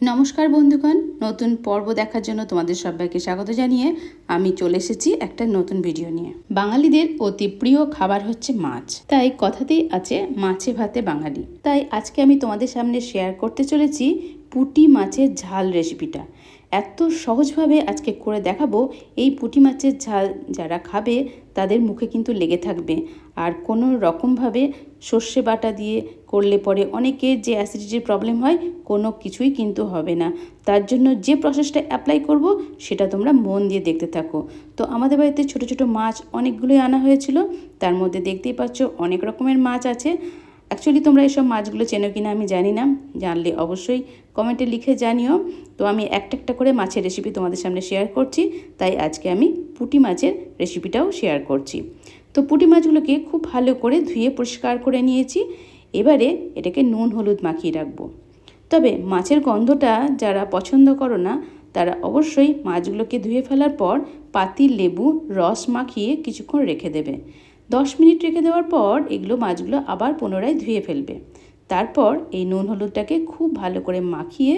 নমস্কার বন্ধুগণ, নতুন পর্ব দেখার জন্য তোমাদের সবাইকে স্বাগত জানিয়ে আমি চলে এসেছি একটা নতুন ভিডিও নিয়ে। বাঙালিদের অতি প্রিয় খাবার হচ্ছে মাছ, তাই কথাতেই আছে মাছে ভাতে বাঙালি। তাই আজকে আমি তোমাদের সামনে শেয়ার করতে চলেছি পুঁটি মাছের ঝাল রেসিপিটা। এত সহজভাবে আজকে করে দেখাবো, এই পুঁটি মাছের ঝাল যারা খাবে তাদের মুখে কিন্তু লেগে থাকবে। আর কোনো রকমভাবে সর্ষে বাটা দিয়ে করলে পরে অনেকের যে অ্যাসিডিটির প্রবলেম হয় কোনো কিছুই কিন্তু হবে না। তার জন্য যে প্রসেসটা অ্যাপ্লাই করব সেটা তোমরা মন দিয়ে দেখতে থাকো। তো আমাদের বাড়িতে ছোট ছোট মাছ অনেকগুলোই আনা হয়েছিল, তার মধ্যে দেখতেই পাচ্ছ অনেক রকমের মাছ আছে। অ্যাকচুয়ালি তোমরা এইসব মাছগুলো চেনো কিনা আমি জানি না, জানলে অবশ্যই কমেন্টে লিখে জানিও। তো আমি একটা একটা করে মাছের রেসিপি তোমাদের সামনে শেয়ার করছি, তাই আজকে আমি পুঁটি মাছের রেসিপিটাও শেয়ার করছি। তো পুঁটি মাছগুলোকে খুব ভালো করে ধুয়ে পরিষ্কার করে নিয়েছি। এবারে এটাকে নুন হলুদ মাখিয়ে রাখবো। তবে মাছের গন্ধটা যারা পছন্দ করো না তারা অবশ্যই মাছগুলোকে ধুয়ে ফেলার পর পাতি লেবু রস মাখিয়ে কিছুক্ষণ রেখে দেবে। 10 মিনিট রেখে দেওয়ার পর এগুলো মাছগুলো আবার পুনরায় ধুয়ে ফেলবে। তারপর এই নুন হলুদটাকে খুব ভালো করে মাখিয়ে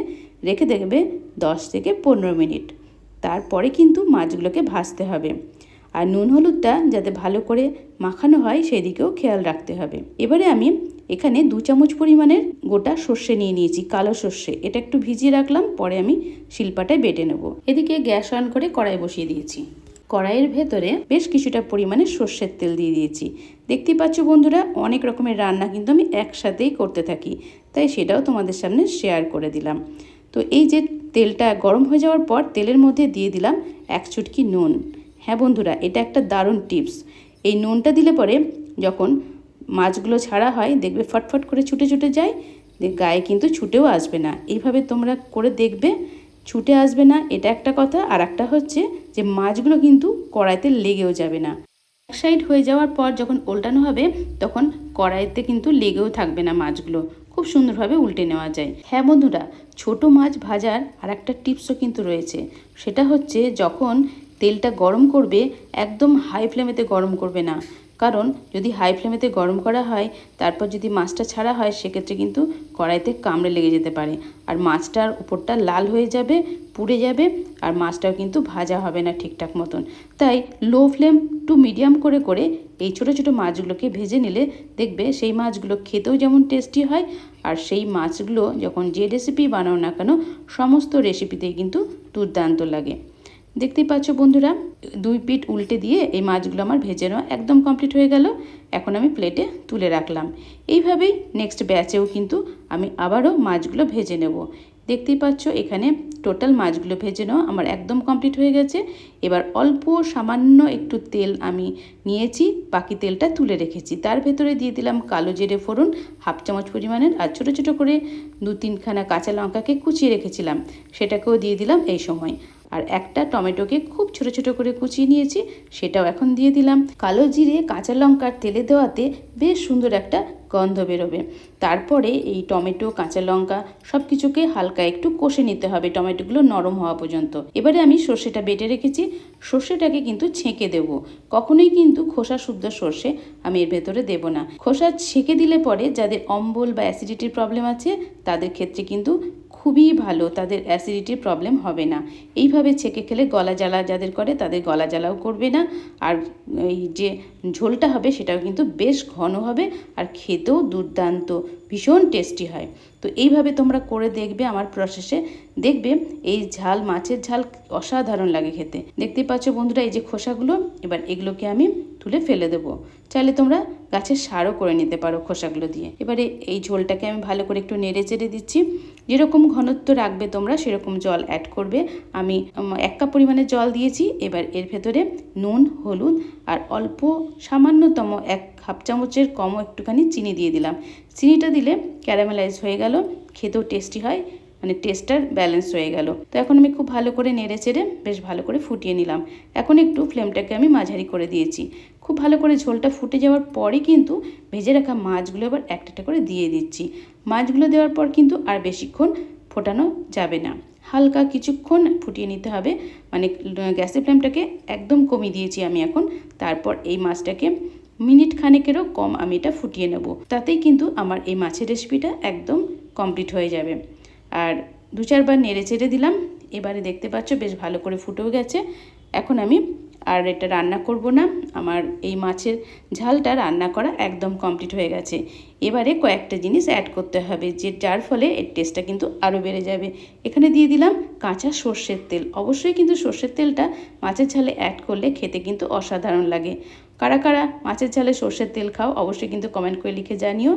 রেখে দেবে 10 থেকে 15 মিনিট। তারপরে কিন্তু মাছগুলোকে ভাজতে হবে, আর নুন হলুদটা যাতে ভালো করে মাখানো হয় সেই দিকেও খেয়াল রাখতে হবে। এবারে আমি এখানে 2 চামচ পরিমাণের গোটা সর্ষে নিয়ে নিয়েছি, কালো সর্ষে। এটা একটু ভিজিয়ে রাখলাম, পরে আমি শিলপাটায় বেটে নেব। এদিকে গ্যাস অন করে কড়াই বসিয়ে দিয়েছি। কড়াইয়ের ভেতরে বেশ কিছুটা পরিমাণে সর্ষের তেল দিয়ে দিয়েছি। দেখতেই পাচ্ছ বন্ধুরা, অনেক রকমের রান্না কিন্তু আমি একসাথেই করতে থাকি, তাই সেটাও তোমাদের সামনে শেয়ার করে দিলাম। তো এই যে তেলটা গরম হয়ে যাওয়ার পর তেলের মধ্যে দিয়ে দিলাম 1 চুটকি নুন। হ্যাঁ বন্ধুরা, এটা একটা দারুণ টিপস। এই নুনটা দিলে পরে যখন মাছগুলো ছাড়া হয় দেখবে ফটফট করে ছুটে ছুটে যায়, গায়ে কিন্তু ছুটেও আসবে না। এইভাবে তোমরা করে দেখবে, ছুটে আসবে না, এটা একটা কথা। আর একটা হচ্ছে যে মাছগুলো কিন্তু কড়াইতে লেগেও যাবে না। এক সাইড হয়ে যাওয়ার পর যখন উল্টানো হবে তখন কড়াইতে কিন্তু লেগেও থাকবে না, মাছগুলো খুব সুন্দরভাবে উল্টে নেওয়া যায়। হ্যাঁ বন্ধুরা, ছোট মাছ ভাজার আর একটা টিপসও কিন্তু রয়েছে। সেটা হচ্ছে যখন তেলটা গরম করবে একদম হাই ফ্লেমেতে গরম করবে না, কারণ যদি হাই ফ্লেমেতে গরম করা হয় তারপর যদি মাছটা ছাড়া হয় সেক্ষেত্রে কিন্তু কড়াইতে কামড়ে লেগে যেতে পারে, আর মাছটার উপরটা লাল হয়ে যাবে, পুড়ে যাবে, আর মাছটাও কিন্তু ভাজা হবে না ঠিকঠাক মতন। তাই লো ফ্লেম টু মিডিয়াম করে করে এই ছোটো ছোটো মাছগুলোকে ভেজে নিলে দেখবে সেই মাছগুলো খেতেও যেমন টেস্টি হয়, আর সেই মাছগুলো যখন যে রেসিপি বানাও না কেন সমস্ত রেসিপিতেই কিন্তু দুর্দান্ত লাগে। দেখতেই পাচ্ছ বন্ধুরা, 2 পিঠ উল্টে দিয়ে এই মাছগুলো আমার ভেজে নেওয়া একদম কমপ্লিট হয়ে গেল। এখন আমি প্লেটে তুলে রাখলাম। এইভাবেই নেক্সট ব্যাচেও কিন্তু আমি আবারও মাছগুলো ভেজে নেব। দেখতেই পাচ্ছ এখানে টোটাল মাছগুলো ভেজে নেওয়া আমার একদম কমপ্লিট হয়ে গেছে। এবার অল্প সামান্য একটু তেল আমি নিয়েছি, বাকি তেলটা তুলে রেখেছি। তার ভেতরে দিয়ে দিলাম কালো জিরে ফোড়ন 1/2 চামচ পরিমাণের, আর ছোটো ছোটো করে 2-3খানা কাঁচা লঙ্কাকে কুচিয়ে রেখেছিলাম সেটাকেও দিয়ে দিলাম এই সময়। আর একটা টমেটোকে খুব ছোট ছোট করে কুচিয়ে নিয়েছি, সেটাও এখন দিয়ে দিলাম। কালো জিরে কাঁচা লঙ্কার তেলে দেওয়াতে বেশ সুন্দর একটা গন্ধ বেরোবে। তারপরে এই টমেটো কাঁচা লঙ্কা সব কিছুকে হালকা একটু কষে নিতে হবে, টমেটোগুলো নরম হওয়া পর্যন্ত। এবারে আমি সর্ষেটা বেটে রেখেছি, সর্ষেটাকে কিন্তু ছেঁকে দেব। কখনোই কিন্তু খোসা শুদ্ধ সর্ষে আমি এর ভেতরে দেব না। খোসা ছেঁকে দিলে পরে যাদের অম্বল বা অ্যাসিডিটির প্রবলেম আছে তাদের ক্ষেত্রে কিন্তু খুবই ভালো, তাদের অ্যাসিডিটির প্রবলেম হবে না। এইভাবে ছেঁকে খেলে গলা জ্বালা যাদের করে তাদের গলা জ্বালাও করবে না, আর এই যে ঝোলটা হবে সেটাও কিন্তু বেশ ঘন হবে, আর খেতেও দুর্দান্ত ভীষণ টেস্টি হয়। তো এইভাবে তোমরা করে দেখবে আমার প্রসেসে, দেখবে এই ঝাল মাছের ঝাল অসাধারণ লাগে খেতে। দেখতেই পাচ্ছ বন্ধুরা এই যে খোসাগুলো, এবার এগুলোকে আমি তুলে ফেলে দেবো। চাইলে তোমরা গাছের সারও করে নিতে পারো খোসাগুলো দিয়ে। এবারে এই ঝোলটাকে আমি ভালো করে একটু নেড়ে চেড়ে দিচ্ছি। যেরকম ঘনত্ব রাখবে তোমরা সেরকম জল অ্যাড করবে। আমি 1 কাপ পরিমাণে জল দিয়েছি। এবার এর ভেতরে নুন হলুদ আর অল্প সামান্যতম 1/2 চামচের কমও একটুখানি চিনি দিয়ে দিলাম। চিনিটা দিলে ক্যারামেলাইজ হয়ে গেল, খেতেও টেস্টি হয়, মানে টেস্টটার ব্যালেন্স হয়ে গেল। তো এখন আমি খুব ভালো করে নেড়ে চেড়ে বেশ ভালো করে ফুটিয়ে নিলাম। এখন একটু ফ্লেমটাকে আমি মাঝারি করে দিয়েছি। খুব ভালো করে ঝোলটা ফুটে যাওয়ার পরে কিন্তু ভেজে রাখা মাছগুলো এবার একটা একটা করে দিয়ে দিচ্ছি। মাছগুলো দেওয়ার পর কিন্তু আর বেশিক্ষণ ফোটানো যাবে না, হালকা কিছুক্ষণ ফুটিয়ে নিতে হবে। মানে গ্যাসের ফ্লেমটাকে একদম কমিয়ে দিয়েছি আমি এখন। তারপর এই মাছটাকে মিনিট খানেকেরও কম আমি এটা ফুটিয়ে নেব, তাতেই কিন্তু আমার এই মাছের রেসিপিটা একদম কমপ্লিট হয়ে যাবে। আর 2-4 বার নেড়ে চেড়ে দিলাম। এবারে দেখতে পাচ্ছ বেশ ভালো করে ফুটেও গেছে। এখন আমি আর এটা রান্না করব না, আমার এই মাছের ঝালটা রান্না করা একদম কমপ্লিট হয়ে গেছে। এবারে কয়েকটা জিনিস অ্যাড করতে হবে, যার ফলে এর টেস্টটা কিন্তু আরও বেড়ে যাবে। এখানে দিয়ে দিলাম কাঁচা সর্ষের তেল। অবশ্যই কিন্তু সর্ষের তেলটা মাছের ঝালে অ্যাড করলে খেতে কিন্তু অসাধারণ লাগে। কারা কারা মাছের ঝালে সর্ষের তেল খাও অবশ্যই কিন্তু কমেন্ট করে লিখে জানিও।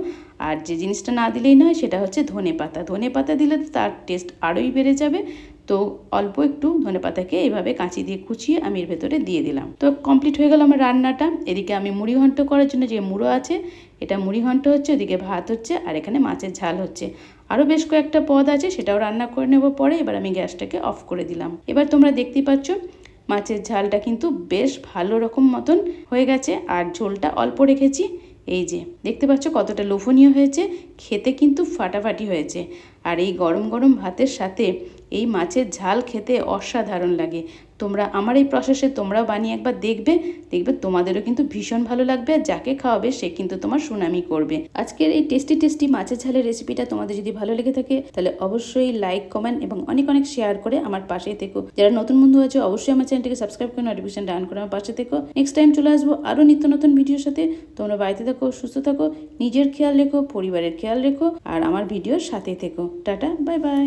আর যে জিনিসটা না দিলেই নয় সেটা হচ্ছে ধনেপাতা। ধনেপাতা দিলে তার টেস্ট আরোই বেড়ে যাবে। তো অল্প একটু ধনেপাতাকে এভাবে কাঁচি দিয়ে কুচিয়ে আমি এর ভেতরে দিয়ে দিলাম। তো কমপ্লিট হয়ে গেল আমার রান্নাটা। এদিকে আমি মুড়ি ঘন্ট করার জন্য যে মুড়ো আছে, এটা মুড়ি ঘন্ট হচ্ছে, ওদিকে ভাত হচ্ছে, আর এখানে মাছের ঝাল হচ্ছে। আরও বেশ কয়েকটা পদ আছে, সেটাও রান্না করে নেব পরে। এবার আমি গ্যাসটাকে অফ করে দিলাম। এবার তোমরা দেখতেই পাচ্ছ মাছের ঝালটা কিন্তু বেশ ভালো রকম মতন হয়ে গেছে, আর ঝোলটা অল্প রেখেছি। এই যে দেখতে পাচ্ছ কতটা লোভনীয় হয়েছে, খেতে কিন্তু ফাটাফাটি হয়েছে। আর এই গরম গরম ভাতের সাথে এই মাছের ঝাল খেতে অসাধারণ লাগে। তোমরা আমার এই প্রসেসে তোমরাও বানিয়ে একবার দেখবে, তোমাদেরও কিন্তু ভীষণ ভালো লাগবে। আর যাকে খাওয়াবে সে কিন্তু তোমার সুনামি করবে। আজকের এই টেস্টি মাছের ঝালের রেসিপিটা তোমাদের যদি ভালো লেগে থাকে তাহলে অবশ্যই লাইক, কমেন্ট এবং অনেক শেয়ার করে আমার পাশেই থেকো। যারা নতুন বন্ধু আছে অবশ্যই আমার চ্যানেলটিকে সাবস্ক্রাইব করে নোটিফিকেশন ডান করে আমার পাশে থেকো। নেক্সট টাইম চলে আসবো আরও নিত্য নতুন ভিডিওর সাথে। তোমরা বাড়িতে থাকো, সুস্থ থাকো, নিজের খেয়াল রেখো, পরিবারের খেয়াল রেখো, আর আমার ভিডিওর সাথেই থেকো। Tata, bye bye.